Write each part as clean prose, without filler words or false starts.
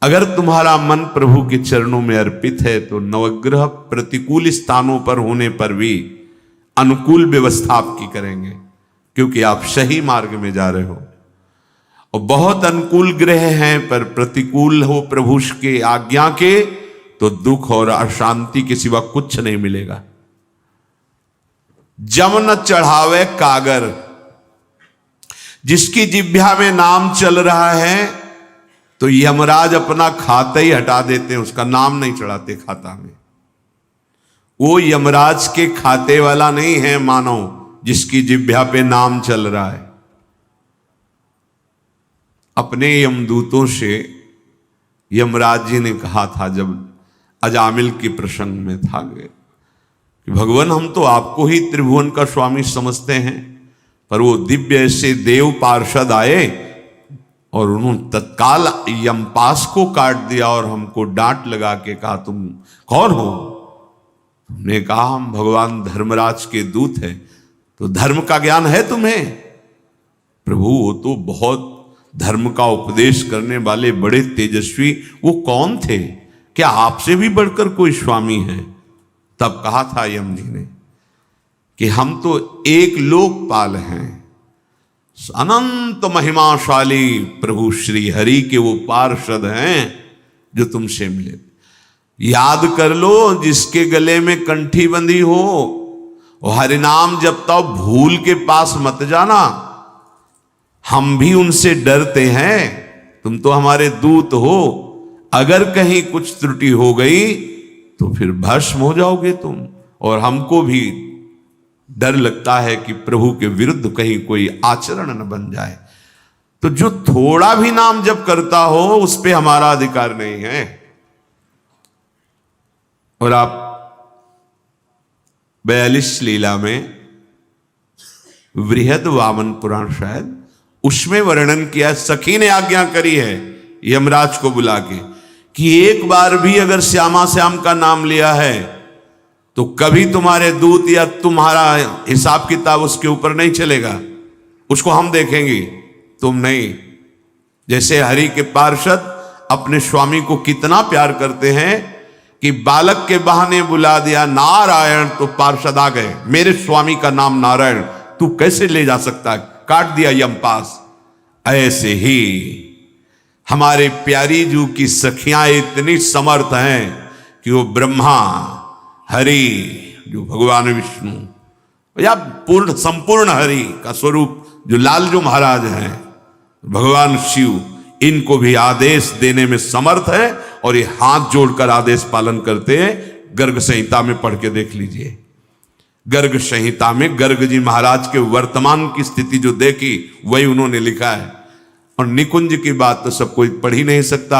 अगर तुम्हारा मन प्रभु के चरणों में अर्पित है तो नवग्रह प्रतिकूल स्थानों पर होने पर भी अनुकूल व्यवस्था आपकी करेंगे, क्योंकि आप सही मार्ग में जा रहे हो। और बहुत अनुकूल ग्रह हैं पर प्रतिकूल हो प्रभु के आज्ञा के, तो दुख और अशांति के सिवा कुछ नहीं मिलेगा। जम न चढ़ावे कागर, जिसकी जिह्वा में नाम चल रहा है तो यमराज अपना खाता ही हटा देते हैं, उसका नाम नहीं चढ़ाते खाता में। वो यमराज के खाते वाला नहीं है मानव, जिसकी जिह्वा पे नाम चल रहा है। अपने यमदूतों से यमराज जी ने कहा था जब अजामिल के प्रसंग में था कि भगवान हम तो आपको ही त्रिभुवन का स्वामी समझते हैं, पर वो दिव्य से देव पार्षद आए और उन्होंने तत्काल यमपास को काट दिया और हमको डांट लगा के कहा तुम कौन हो। हमने कहा हम भगवान धर्मराज के दूत हैं। तो धर्म का ज्ञान है तुम्हें? प्रभु वो तो बहुत धर्म का उपदेश करने वाले बड़े तेजस्वी, वो कौन थे? क्या आपसे भी बढ़कर कोई स्वामी है? तब कहा था यम जी ने कि हम तो एक लोकपाल हैं, अनंत महिमाशाली प्रभु श्री हरि के वो पार्षद हैं जो तुमसे मिले। याद कर लो, जिसके गले में कंठी बंधी हो वो हरिनाम जपता हो, भूल के पास मत जाना। हम भी उनसे डरते हैं, तुम तो हमारे दूत हो, अगर कहीं कुछ त्रुटि हो गई तो फिर भस्म हो जाओगे तुम। और हमको भी डर लगता है कि प्रभु के विरुद्ध कहीं कोई आचरण न बन जाए। तो जो थोड़ा भी नाम जप करता हो उस पे हमारा अधिकार नहीं है। और आप 42 लीला में बृहद वामन पुराण शायद उसमें वर्णन किया, सखी ने आज्ञा करी है यमराज को बुला के कि एक बार भी अगर श्यामा श्याम का नाम लिया है तो कभी तुम्हारे दूत या तुम्हारा हिसाब किताब उसके ऊपर नहीं चलेगा, उसको हम देखेंगे, तुम नहीं। जैसे हरि के पार्षद अपने स्वामी को कितना प्यार करते हैं कि बालक के बहाने बुला दिया नारायण तो पार्षद आ गए, मेरे स्वामी का नाम नारायण, तू कैसे ले जा सकता है, काट दिया यमपास। ऐसे ही हमारे प्यारी जू की सखियां इतनी समर्थ हैं कि वो ब्रह्मा हरि जो भगवान विष्णु या पूर्ण संपूर्ण हरि का स्वरूप जो लालजू महाराज हैं, भगवान शिव, इनको भी आदेश देने में समर्थ है और ये हाथ जोड़कर आदेश पालन करते हैं। गर्ग संहिता में पढ़ के देख लीजिए। गर्ग संहिता में गर्ग जी महाराज के वर्तमान की स्थिति जो देखी वही उन्होंने लिखा है। और निकुंज की बात तो सब कोई पढ़ ही नहीं सकता,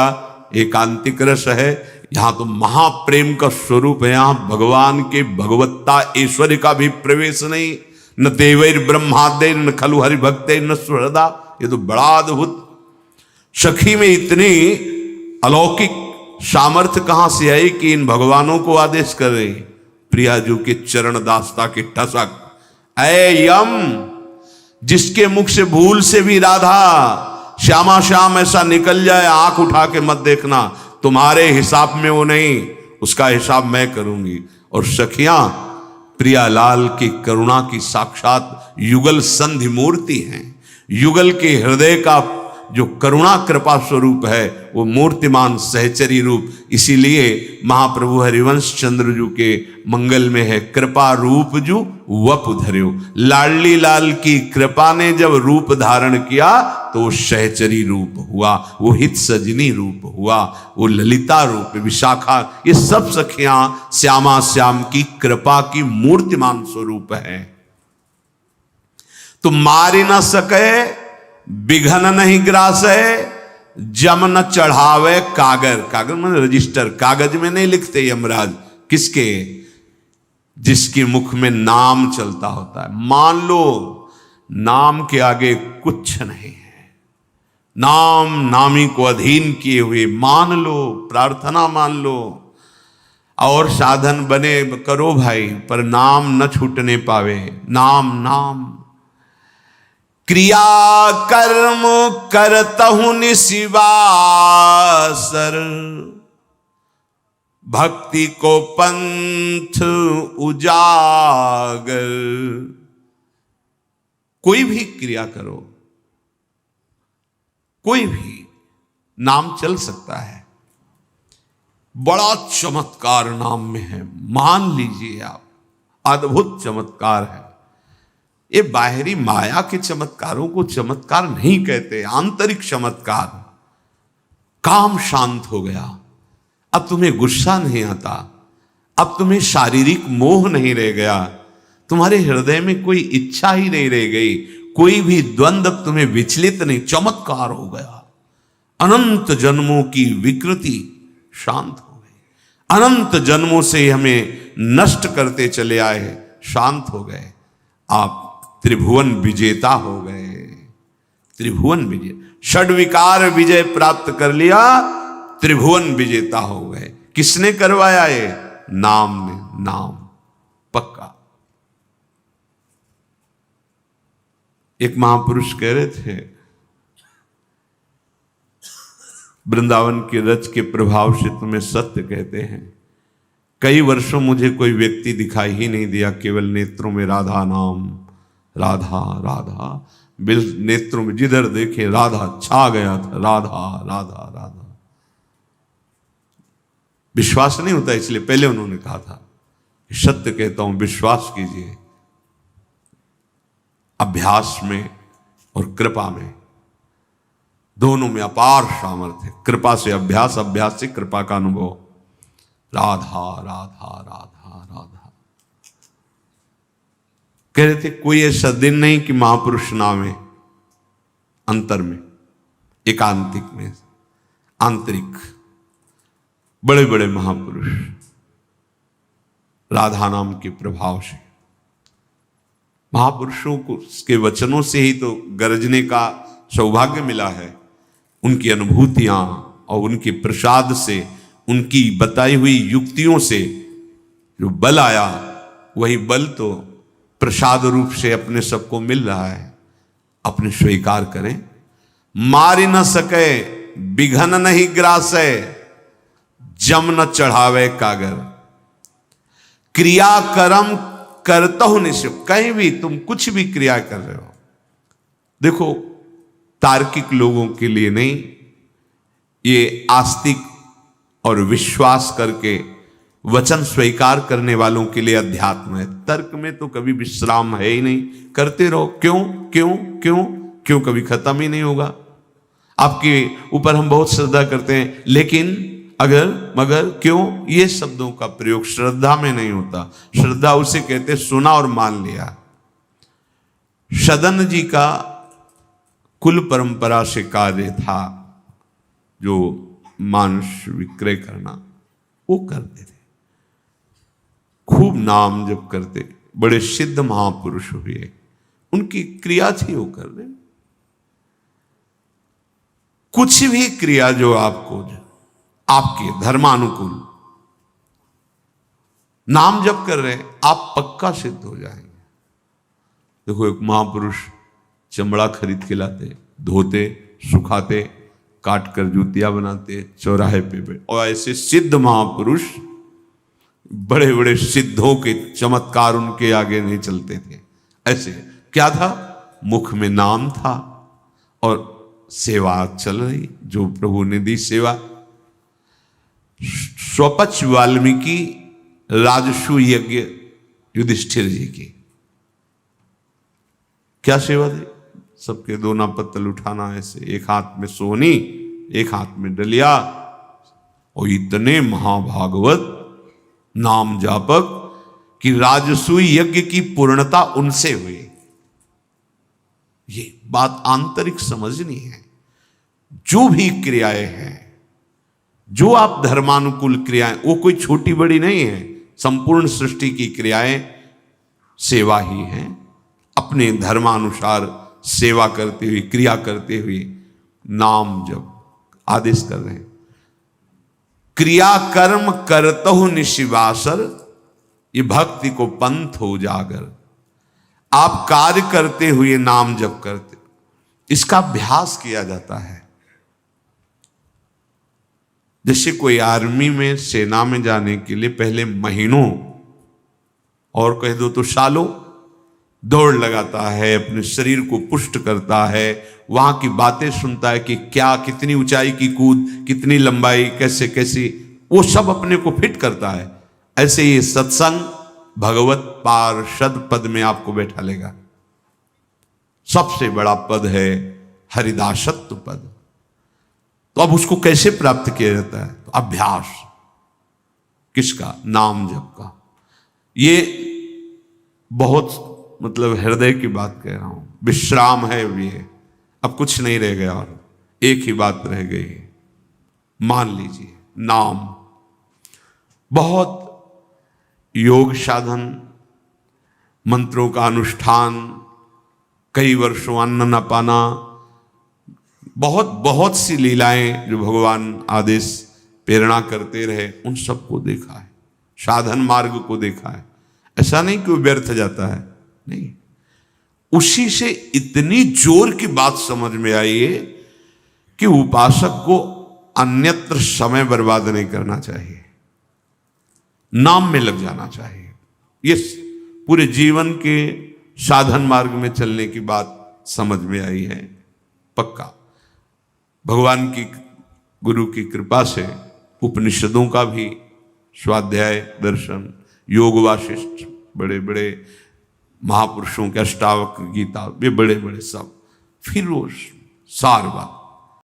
एकांतिक रस है, यहां तो महाप्रेम का स्वरूप है। यहां भगवान के भगवत्ता ऐश्वर्य का भी प्रवेश नहीं, न देवैर ब्रह्मादे न खलु हरि भक्ते न सुहृदा। ये तो बड़ा अद्भुत। सखी में इतनी अलौकिक सामर्थ्य कहां से आई कि इन भगवानों को आदेश कर रही। प्रियाजू के चरण दास्ता के टसक, ऐ यम, जिसके मुख से भूल से भी राधा श्यामा श्याम ऐसा निकल जाए, आंख उठा के मत देखना, तुम्हारे हिसाब में वो नहीं, उसका हिसाब मैं करूंगी। और सखियां प्रियालाल की करुणा की साक्षात युगल संधि मूर्ति हैं। युगल के हृदय का जो करुणा कृपा स्वरूप है वो मूर्तिमान सहचरी रूप। इसीलिए महाप्रभु हरिवंश चंद्रजू के मंगल में है, कृपा रूप जू वप धर्यो। लाडली लाल की कृपा ने जब रूप धारण किया तो वो सहचरी रूप हुआ, वो हित सजनी रूप हुआ, वो ललिता रूप, विशाखा, ये सब सखियां श्यामा श्याम की कृपा की मूर्तिमान स्वरूप है। तो मारी न सके बिघन नहीं ग्रासे, जम न चढ़ावे कागर। कागर मतलब रजिस्टर, कागज में नहीं लिखते यमराज। किसके? जिसके मुख में नाम चलता होता है। मान लो नाम के आगे कुछ नहीं है, नाम नामी को अधीन किए हुए मान लो, प्रार्थना मान लो और साधन बने करो भाई, पर नाम न छूटने पावे। नाम नाम क्रिया कर्म करतहु निशिवासर, भक्ति को पंथ उजागर। कोई भी क्रिया करो, कोई भी नाम चल सकता है। बड़ा चमत्कार नाम में है, मान लीजिए आप, अद्भुत चमत्कार है। ये बाहरी माया के चमत्कारों को चमत्कार नहीं कहते, आंतरिक चमत्कार। काम शांत हो गया, अब तुम्हें गुस्सा नहीं आता, अब तुम्हें शारीरिक मोह नहीं रह गया, तुम्हारे हृदय में कोई इच्छा ही नहीं रह गई, कोई भी द्वंद्व तुम्हें विचलित नहीं, चमत्कार हो गया। अनंत जन्मों की विकृति शांत हो गई, अनंत जन्मों से हमें नष्ट करते चले आए शांत हो गए। आप त्रिभुवन विजेता हो गए, त्रिभुवन विजय, षड्विकार विजय प्राप्त कर लिया, त्रिभुवन विजेता हो गए। किसने करवाया ये? नाम ने, नाम पक्का। एक महापुरुष कह रहे थे, वृंदावन के रज के प्रभाव से तुम्हें सत्य कहते हैं। कई वर्षों मुझे कोई व्यक्ति दिखाई ही नहीं दिया, केवल नेत्रों में राधा नाम, राधा राधा, बिल नेत्रों में जिधर देखे राधा छा गया था, राधा राधा राधा। विश्वास नहीं होता, इसलिए पहले उन्होंने कहा था सत्य कहता हूं, विश्वास कीजिए। अभ्यास में और कृपा में, दोनों में अपार सामर्थ्य। कृपा से अभ्यास, अभ्यास से कृपा का अनुभव। राधा राधा राधा राधा। कह रहे थे कोई ऐसा दिन नहीं कि महापुरुष ना में, अंतर में, एकांतिक में, आंतरिक बड़े बड़े महापुरुष राधा नाम के प्रभाव से। महापुरुषों को के वचनों से ही तो गरजने का सौभाग्य मिला है। उनकी अनुभूतियां और उनके प्रसाद से, उनकी बताई हुई युक्तियों से जो बल आया, वही बल तो प्रसाद रूप से अपने सबको मिल रहा है। अपने स्वीकार करें। मारी न सके बिघन नहीं ग्रासे, जम न चढ़ावे कागर। क्रिया कर्म करता हूं निश्चित। कहीं भी तुम कुछ भी क्रिया कर रहे हो, देखो तार्किक लोगों के लिए नहीं, ये आस्तिक और विश्वास करके वचन स्वीकार करने वालों के लिए अध्यात्म है। तर्क में तो कभी विश्राम है ही नहीं, करते रहो। क्यों क्यों क्यों क्यों, कभी खत्म ही नहीं होगा। आपके ऊपर हम बहुत श्रद्धा करते हैं, लेकिन अगर मगर क्यों, ये शब्दों का प्रयोग श्रद्धा में नहीं होता। श्रद्धा उसे कहते सुना और मान लिया। सदन जी का कुल परंपरा से कार्य था जो मांस विक्रय करना, वो करते थे, खूब नाम जप करते, बड़े सिद्ध महापुरुष हुए, उनकी क्रिया थी वो कर रहे। कुछ भी क्रिया जो आपको आपके धर्मानुकूल नाम जप कर रहे, आप पक्का सिद्ध हो जाएंगे। देखो एक महापुरुष चमड़ा खरीद के लाते, धोते, सुखाते, काट कर जूतियां बनाते, चौराहे पे, और ऐसे सिद्ध महापुरुष, बड़े बड़े सिद्धों के चमत्कार उनके आगे नहीं चलते थे। ऐसे क्या था, मुख में नाम था और सेवा चल रही, जो प्रभु ने दी सेवा। स्वपच वाल्मीकि राजसु यज्ञ युधिष्ठिर जी की क्या सेवा थी, सबके दोना पत्तल उठाना, ऐसे एक हाथ में सोनी, एक हाथ में डलिया, और इतने महाभागवत नाम जापक कि राजसूय यज्ञ की पूर्णता उनसे हुई। ये बात आंतरिक समझनी है। जो भी क्रियाएं हैं, जो आप धर्मानुकूल क्रियाएं, वो कोई छोटी बड़ी नहीं है। संपूर्ण सृष्टि की क्रियाएं सेवा ही हैं। अपने धर्मानुसार सेवा करते हुए, क्रिया करते हुए नाम जब आदेश कर रहे हैं। क्रिया कर्म करतहु निशिवासर, ये भक्ति को पंथ हो जागर। आप कार्य करते हुए नाम जप करते, इसका अभ्यास किया जाता है। जैसे कोई आर्मी में, सेना में जाने के लिए पहले महीनों और कह दो तो सालों दौड़ लगाता है, अपने शरीर को पुष्ट करता है, वहां की बातें सुनता है कि क्या, कितनी ऊंचाई की कूद, कितनी लंबाई, कैसे कैसी, वो सब अपने को फिट करता है। ऐसे ही सत्संग भगवत पार्षद पद में आपको बैठा लेगा। सबसे बड़ा पद है हरिदासत्व पद। तो अब उसको कैसे प्राप्त किया जाता है? तो अभ्यास। किसका? नाम जप का। ये बहुत मतलब हृदय की बात कह रहा हूं, विश्राम है ये। अब कुछ नहीं रह गया और एक ही बात रह गई है, मान लीजिए नाम। बहुत योग साधन, मंत्रों का अनुष्ठान, कई वर्षों अन्न न पाना, बहुत बहुत सी लीलाएं जो भगवान आदेश प्रेरणा करते रहे, उन सबको देखा है, साधन मार्ग को देखा है। ऐसा नहीं कि वो व्यर्थ जाता है, नहीं। उसी से इतनी जोर की बात समझ में आई है कि उपासक को अन्यत्र समय बर्बाद नहीं करना चाहिए, नाम में लग जाना चाहिए। ये पूरे जीवन के साधन मार्ग में चलने की बात समझ में आई है पक्का। भगवान की, गुरु की कृपा से उपनिषदों का भी स्वाध्याय, दर्शन, योग वाशिष्ठ, बड़े बड़े महापुरुषों के अष्टावक्र, गीता, वे बड़े बड़े सब, फिर वो सार बात